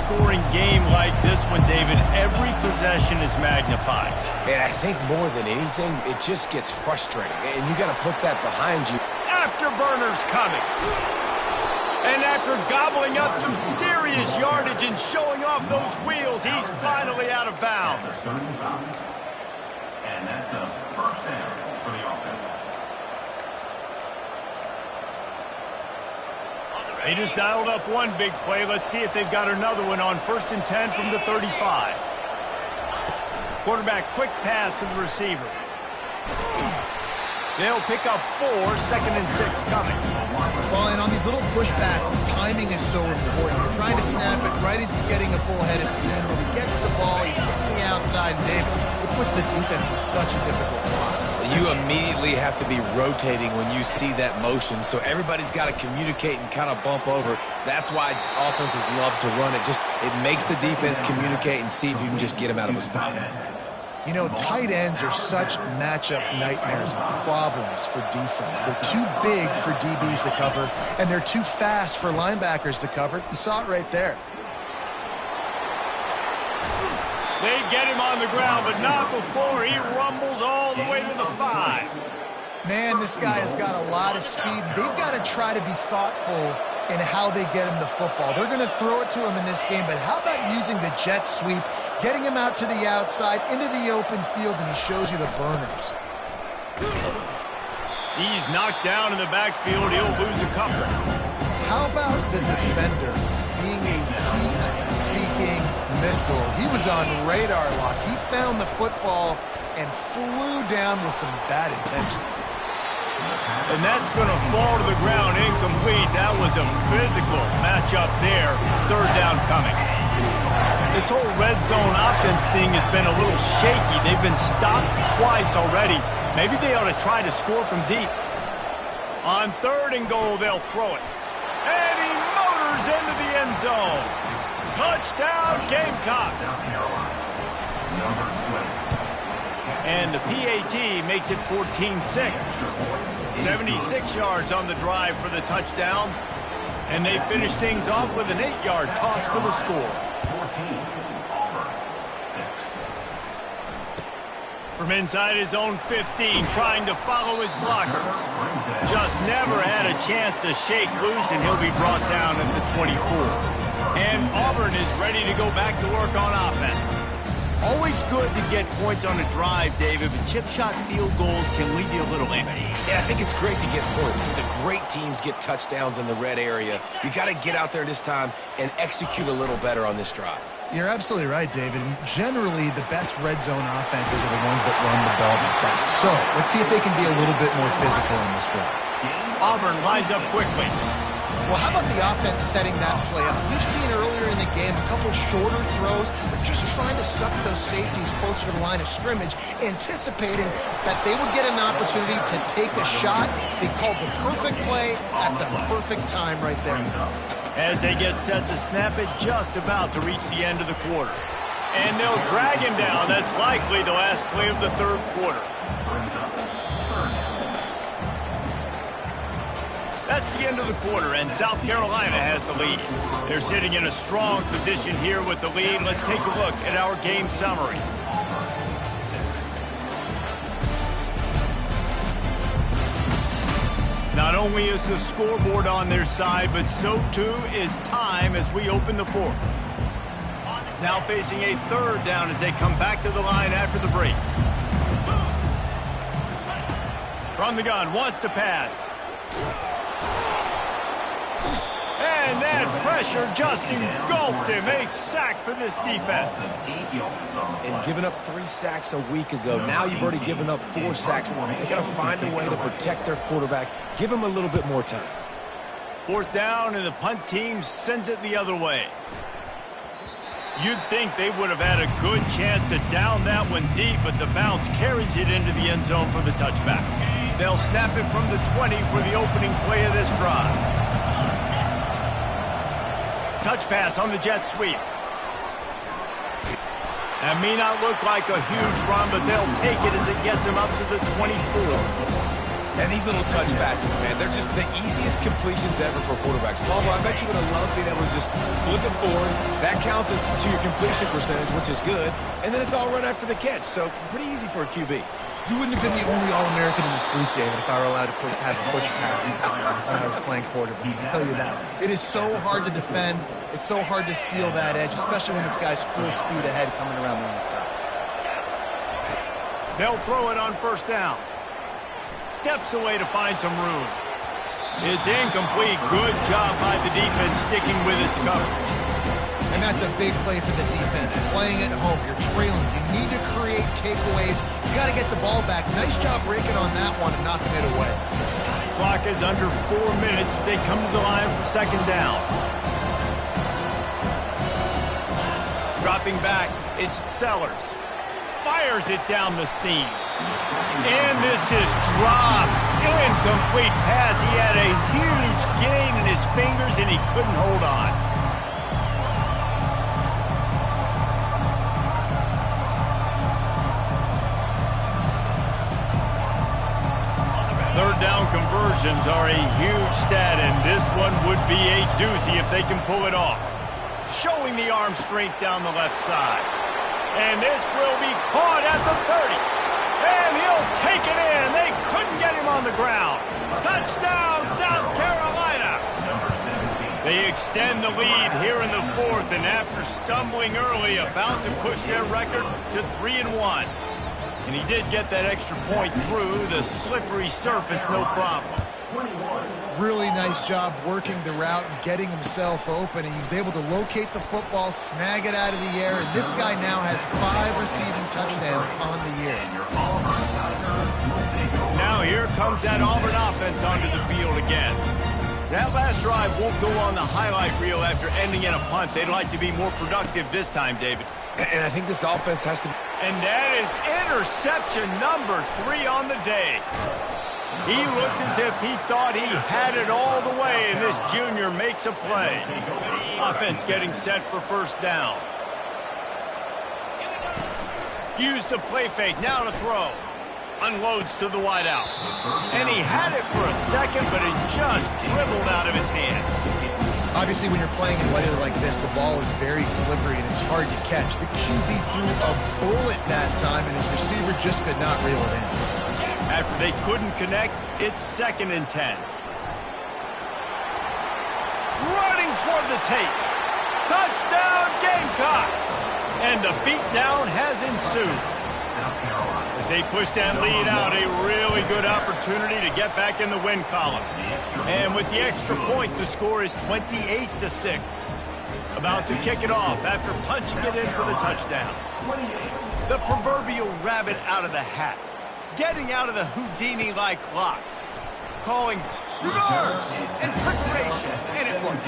high-scoring game like this one, David, every possession is magnified. And I think more than anything, it just gets frustrating. And you got to put that behind you. Afterburners coming. And after gobbling up some serious yardage and showing off those wheels, he's finally out of bounds. And that's a first down for the offense. They just dialed up one big play. Let's see if they've got another one on 1st and 10 from the 35. Quarterback quick pass to the receiver. They'll pick up 4, 2nd and 6 coming. Well, and on these little push passes, timing is so important. You're trying to snap it right as he's getting a full head of steam. When he gets the ball, he's hitting the outside, and David, it puts the defense in such a difficult spot. You immediately have to be rotating when you see that motion, so everybody's got to communicate and kind of bump over. That's why offenses love to run it. It makes the defense communicate and see if you can just get them out of a spot. You know, tight ends are such matchup nightmares and problems for defense. They're too big for DBs to cover, and they're too fast for linebackers to cover. You saw it right there. They get him on the ground, but not before he rumbles all the way to the 5. Man, this guy has got a lot of speed. They've got to try to be thoughtful in how they get him the football. They're going to throw it to him in this game, but how about using the jet sweep, getting him out to the outside, into the open field, and he shows you the burners. He's knocked down in the backfield. He'll lose a couple. How about the defender being a heat-seeking missile? He was on radar lock. He found the football and flew down with some bad intentions. And that's going to fall to the ground incomplete. That was a physical matchup there. 3rd down coming. This whole red zone offense thing has been a little shaky. They've been stopped twice already. Maybe they ought to try to score from deep. On 3rd and goal, they'll throw it. And he motors into the end zone. Touchdown, Gamecocks. And the PAT makes it 14-6. 76 yards on the drive for the touchdown. And they finish things off with an 8-yard toss for the score. 14, Auburn, 6. From inside his own 15, trying to follow his blockers. Just never had a chance to shake loose, and he'll be brought down at the 24. And Auburn is ready to go back to work on offense. Always good to get points on a drive, David, but chip shot field goals can leave you a little empty. Yeah, I think it's great to get points, but the great teams get touchdowns in the red area. You got to get out there this time and execute a little better on this drive. You're absolutely right, David. And generally, the best red zone offenses are the ones that run the ball the best. So let's see if they can be a little bit more physical in this drive. Auburn lines up quickly. Well, how about the offense setting that play up? We've seen earlier in the game a couple shorter throws. They're just trying to suck those safeties closer to the line of scrimmage, anticipating that they would get an opportunity to take a shot. They called the perfect play at the perfect time right there. As they get set to snap it, just about to reach the end of the quarter. And they'll drag him down. That's likely the last play of the 3rd quarter. That's the end of the quarter, and South Carolina has the lead. They're sitting in a strong position here with the lead. Let's take a look at our game summary. Not only is the scoreboard on their side, but so too is time as we open the 4th. Now facing a 3rd down as they come back to the line after the break. From the gun, wants to pass. And that pressure just engulfed him. A sack for this defense. And giving up 3 sacks a week ago. Now you've already given up 4 sacks. They got to find a way to protect their quarterback. Give him a little bit more time. 4th down, and the punt team sends it the other way. You'd think they would have had a good chance to down that one deep, but the bounce carries it into the end zone for the touchback. They'll snap it from the 20 for the opening play of this drive. Touch pass on the jet sweep. That may not look like a huge run, but they'll take it as it gets them up to the 24. And these little touch passes, man, they're just the easiest completions ever for quarterbacks. Palmer, I bet you would have loved being able to just flip it forward. That counts as to your completion percentage, which is good. And then it's all run after the catch, so pretty easy for a QB. You wouldn't have been the only All-American in this booth, David, if I were allowed to have push passes when I was playing quarterback. I'll tell you that. It is so hard to defend. It's so hard to seal that edge, especially when this guy's full speed ahead coming around the outside. They'll throw it on first down. Steps away to find some room. It's incomplete. Good job by the defense sticking with its coverage. And that's a big play for the defense. Playing at home, you're trailing. You need to create takeaways. You got to get the ball back. Nice job breaking on that one and knocking it away. Clock is under 4 minutes as they come to the line for second down. Dropping back, it's Sellers. Fires it down the seam. And this is dropped. Incomplete pass. He had a huge gain in his fingers and he couldn't hold on. Third down conversions are a huge stat, and this one would be a doozy if they can pull it off. Showing the arm strength down the left side. And this will be caught at the 30. And he'll take it in. They couldn't get him on the ground. Touchdown, South Carolina. They extend the lead here in the fourth, and after stumbling early, about to push their record to 3-1. And he did get that extra point through the slippery surface, no problem. Really nice job working the route and getting himself open. And he was able to locate the football, snag it out of the air. And this guy now has 5 receiving touchdowns on the year. Now here comes that Auburn offense onto the field again. That last drive won't go on the highlight reel after ending in a punt. They'd like to be more productive this time, David. And I think this offense has to... And that is interception number 3 on the day. He looked as if he thought he had it all the way, and this junior makes a play. Offense getting set for first down. Use the play fake, now to throw. Unloads to the wideout. And he had it for a second, but it just dribbled out of his hands. Obviously, when you're playing in weather like this, the ball is very slippery and it's hard to catch. The QB threw a bullet that time, and his receiver just could not reel it in. After they couldn't connect, it's 2nd and 10. Running toward the tape. Touchdown, Gamecocks! And the beatdown has ensued. As they push that lead out, a really good opportunity to get back in the win column. And with the extra point, the score is 28-6. About to kick it off after punching it in for the touchdown. The proverbial rabbit out of the hat. Getting out of the Houdini-like locks. Calling reverse and preparation, and it works.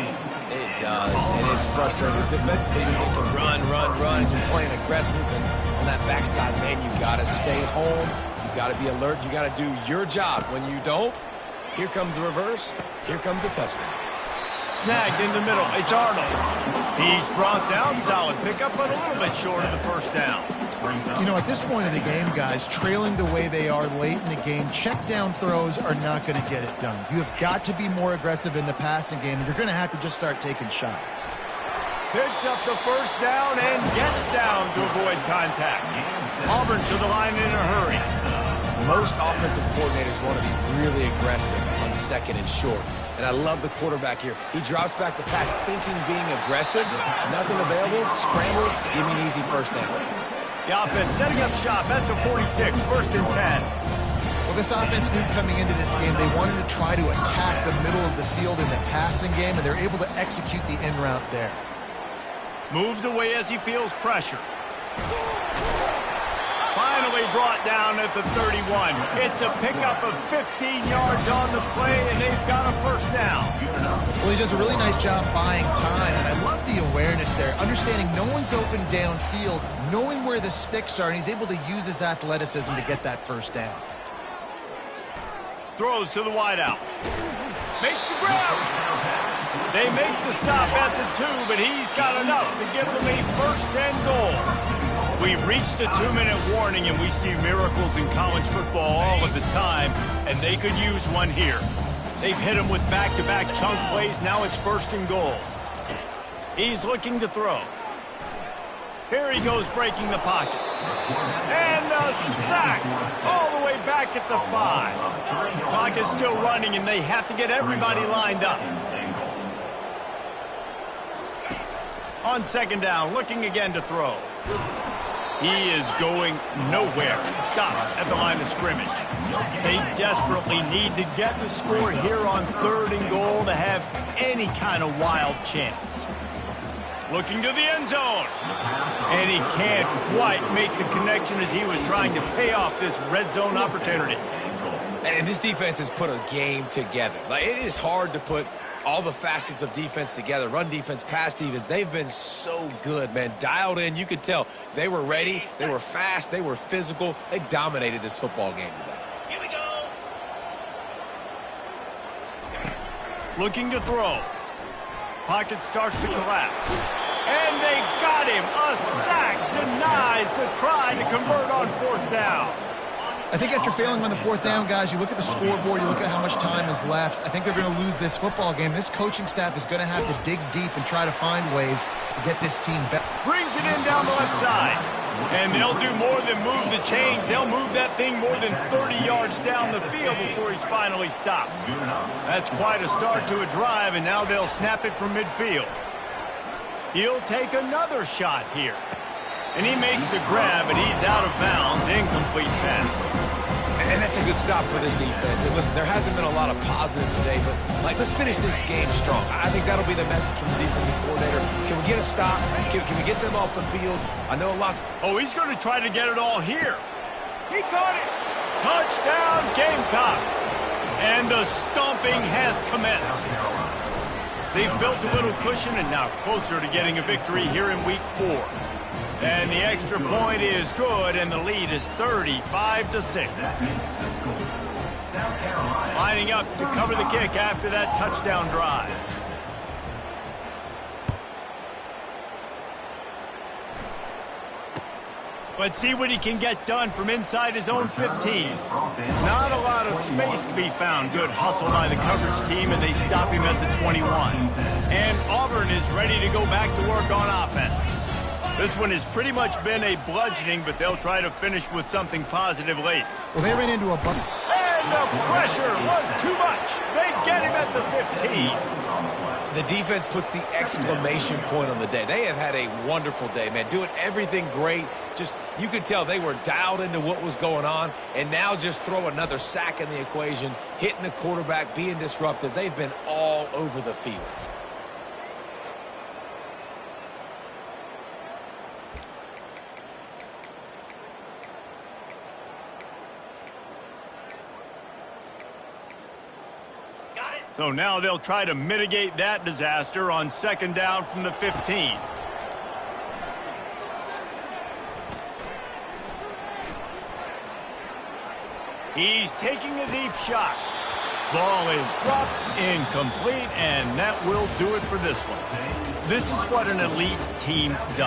It does, and it's frustrating. Defensively, you can run, and you're playing aggressive, and on that backside, man, you got to stay home. You got to be alert. You got to do your job. When you don't, here comes the reverse. Here comes the touchdown. Snagged in the middle. It's Arnold. He's brought down. Solid pickup, but a little bit short of the first down. You know, at this point of the game, guys, trailing the way they are late in the game, check down throws are not going to get it done. You have got to be more aggressive in the passing game, and you're going to have to just start taking shots. Picks up the first down and gets down to avoid contact. Auburn to the line in a hurry. Most offensive coordinators want to be really aggressive on 2nd and short. And I love the quarterback here. He drops back the pass thinking being aggressive. Nothing available. Scramble. Give me an easy first down. The offense setting up shop at the 46, 1st and 10. Well, this offense knew coming into this game they wanted to try to attack the middle of the field in the passing game, and they're able to execute the in route there. Moves away as he feels pressure. Finally brought down at the 31. It's a pickup of 15 yards on the play, and they've got a first down. Well, he does a really nice job buying time, and I love the awareness there, understanding no one's open downfield, knowing where the sticks are, and he's able to use his athleticism to get that first down. Throws to the wideout. Makes the grab. They make the stop at the 2, but he's got enough to give them a first and goal. We've reached the 2-minute warning, and we see miracles in college football all of the time, and they could use one here. They've hit him with back-to-back chunk plays. Now it's first and goal. He's looking to throw. Here he goes, breaking the pocket. And a sack all the way back at the 5. Clock is still running, and they have to get everybody lined up. On second down, looking again to throw. He is going nowhere. Stop at the line of scrimmage. They desperately need to get the score here on third and goal to have any kind of wild chance. Looking to the end zone. And he can't quite make the connection as he was trying to pay off this red zone opportunity. And this defense has put a game together. Like, it is hard to put all the facets of defense together. Run defense, pass defense. They've been so good, man. Dialed in. You could tell they were ready. They were fast. They were physical. They dominated this football game today. Here we go. Looking to throw. Pocket starts to collapse. And they got him. A sack denies the try to convert on fourth down. I think after failing on the fourth down, guys, you look at the scoreboard, you look at how much time is left. I think they're going to lose this football game. This coaching staff is going to have to dig deep and try to find ways to get this team back. Brings it in down the left side. And they'll do more than move the chains. They'll move that thing more than 30 yards down the field before he's finally stopped. That's quite a start to a drive, and now they'll snap it from midfield. He'll take another shot here. And he makes the grab, and he's out of bounds. Incomplete pass. And that's a good stop for this defense. And listen, there hasn't been a lot of positive today, but let's finish this game strong. I think that'll be the message from the defensive coordinator. Can we get a stop? Can we get them off the field? I know a lot's... Oh, he's going to try to get it all here. He caught it. Touchdown, Gamecocks. And the stomping has commenced. They've built a little cushion and now closer to getting a victory here in Week 4. And the extra point is good, and the lead is 35-6. Lining up to cover the kick after that touchdown drive. Let's see what he can get done from inside his own 15. Not a lot of space to be found. Good hustle by the coverage team, and they stop him at the 21. And Auburn is ready to go back to work on offense. This one has pretty much been a bludgeoning, but they'll try to finish with something positive late. Well, they ran into a bucket. And the pressure was too much. They get him at the 15. The defense puts the exclamation point on the day. They have had a wonderful day, man. Doing everything great. Just, you could tell they were dialed into what was going on. And now just throw another sack in the equation, hitting the quarterback, being disruptive. They've been all over the field. So now they'll try to mitigate that disaster on second down from the 15. He's taking a deep shot. Ball is dropped, incomplete, and that will do it for this one. This is what an elite team does.